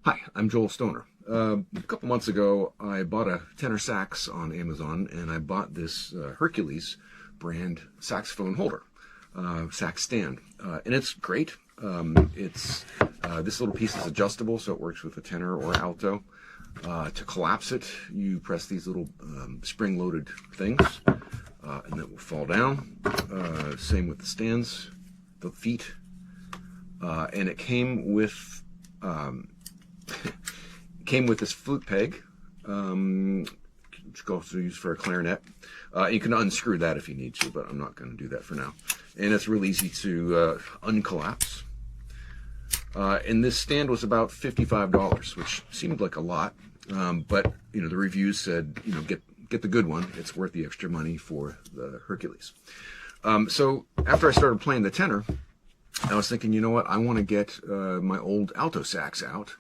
Hi, I'm Joel Stoner. A couple months ago, I bought a tenor sax on Amazon, and I bought this Hercules brand saxophone holder, sax stand, and it's great. This little piece is adjustable, so it works with a tenor or alto. To collapse it, you press these little spring-loaded things, and it will fall down. Same with the stands, the feet, and it came with this flute peg, which you can also use for a clarinet. You can unscrew that if you need to, but I'm not going to do that for now. And it's real easy to uncollapse. And this stand was about $55, which seemed like a lot, but the reviews said get the good one. It's worth the extra money for the Hercules. So after I started playing the tenor, I was thinking, you know what, I want to get my old alto sax out,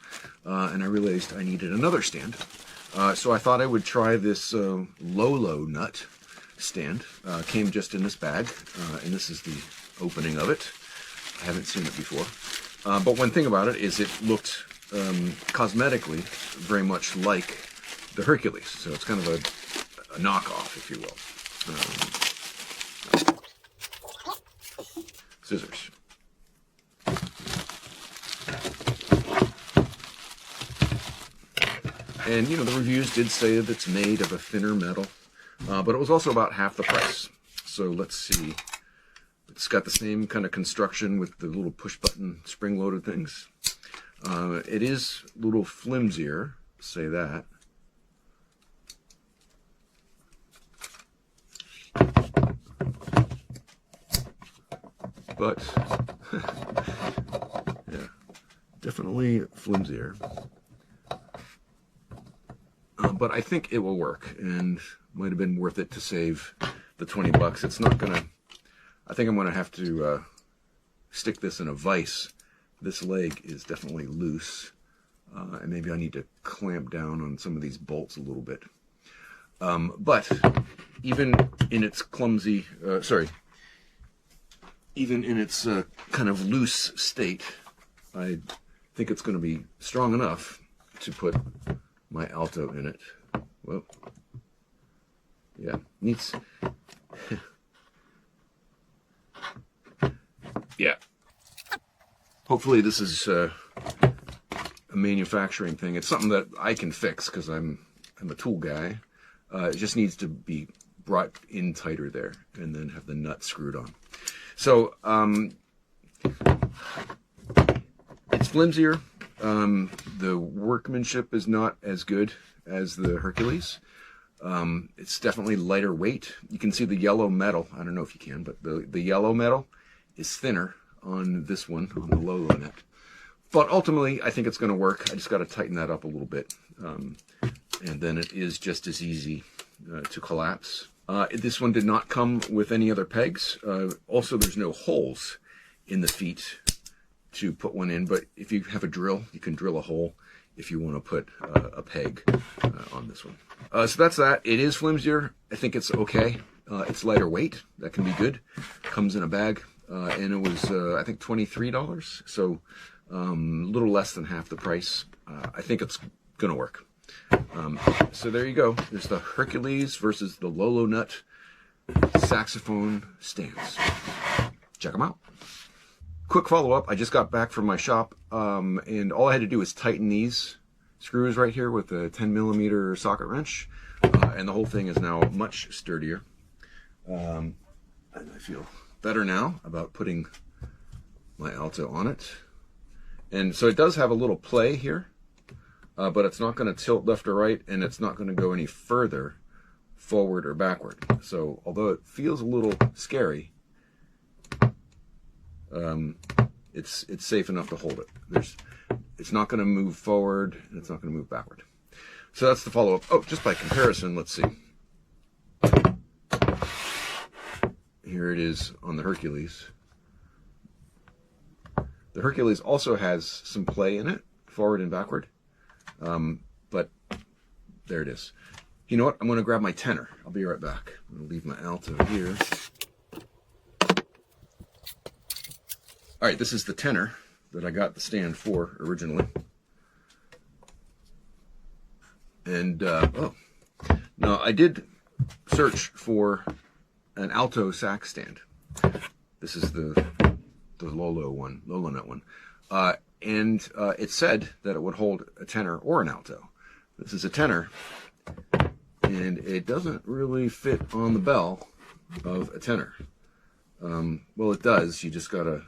and I realized I needed another stand. So I thought I would try this Lolo nut stand. Came just in this bag, and this is the opening of it. I haven't seen it before. But one thing about it is it looked cosmetically very much like the Hercules. So it's kind of a knockoff, if you will. Scissors. And the reviews did say that it's made of a thinner metal, but it was also about half the price. So let's see. It's got the same kind of construction with the little push-button spring-loaded things. It is a little flimsier, say that. But yeah, definitely flimsier. But I think it will work, and might have been worth it to save the 20 bucks. It's not gonna. I think I'm gonna have to stick this in a vise. This leg is definitely loose, and maybe I need to clamp down on some of these bolts a little bit. But even in its clumsy, even in its kind of loose state, I think it's going to be strong enough to put my alto in it. Well, yeah, needs. Yeah. Hopefully this is a manufacturing thing. It's something that I can fix because I'm a tool guy. It just needs to be brought in tighter there, and then have the nut screwed on. So it's flimsier. The workmanship is not as good as the Hercules. It's definitely lighter weight. You can see the yellow metal. I don't know if you can, but the yellow metal is thinner on this one, on the Lolo net. But ultimately, I think it's going to work. I just got to tighten that up a little bit. And then it is just as easy to collapse. This one did not come with any other pegs. Also, there's no holes in the feet to put one in, but if you have a drill, you can drill a hole if you want to put a peg on this one. So that's that. It is flimsier. I think it's okay. It's lighter weight. That can be good. Comes in a bag, and it was I think $23, so a little less than half the price. I think it's gonna work. So there you go. There's the Hercules versus the Lolo nut saxophone stands. Check them out. Quick follow-up, I just got back from my shop, and all I had to do was tighten these screws right here with a 10mm socket wrench, and the whole thing is now much sturdier. And I feel better now about putting my alto on it. And so it does have a little play here, but it's not going to tilt left or right, and it's not going to go any further forward or backward. So although it feels a little scary, it's safe enough to hold it. It's not going to move forward, and it's not going to move backward. So that's the follow-up. Oh, just by comparison, let's see. Here it is on the Hercules. The Hercules also has some play in it, forward and backward. But there it is. You know what? I'm going to grab my tenor. I'll be right back. I'm going to leave my alto here. All right, this is the tenor that I got the stand for originally. And oh, no, I did search for an alto sax stand. This is the Lola Note one. And it said that it would hold a tenor or an alto. This is a tenor, and it doesn't really fit on the bell of a tenor. Well, it does. You just gotta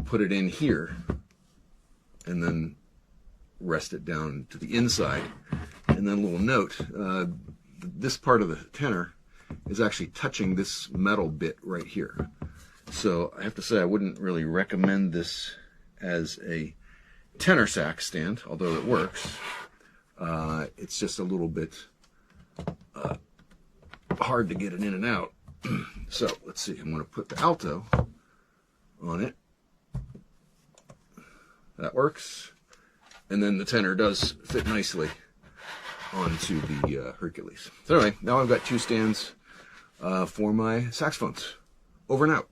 put it in here, and then rest it down to the inside. And then a little note: this part of the tenor is actually touching this metal bit right here. So I have to say I wouldn't really recommend this as a tenor sax stand, although it works. It's just a little bit hard to get it in and out. So let's see, I'm going to put the alto on it. That works. And then the tenor does fit nicely onto the Hercules. So anyway, now I've got two stands for my saxophones. Over and out.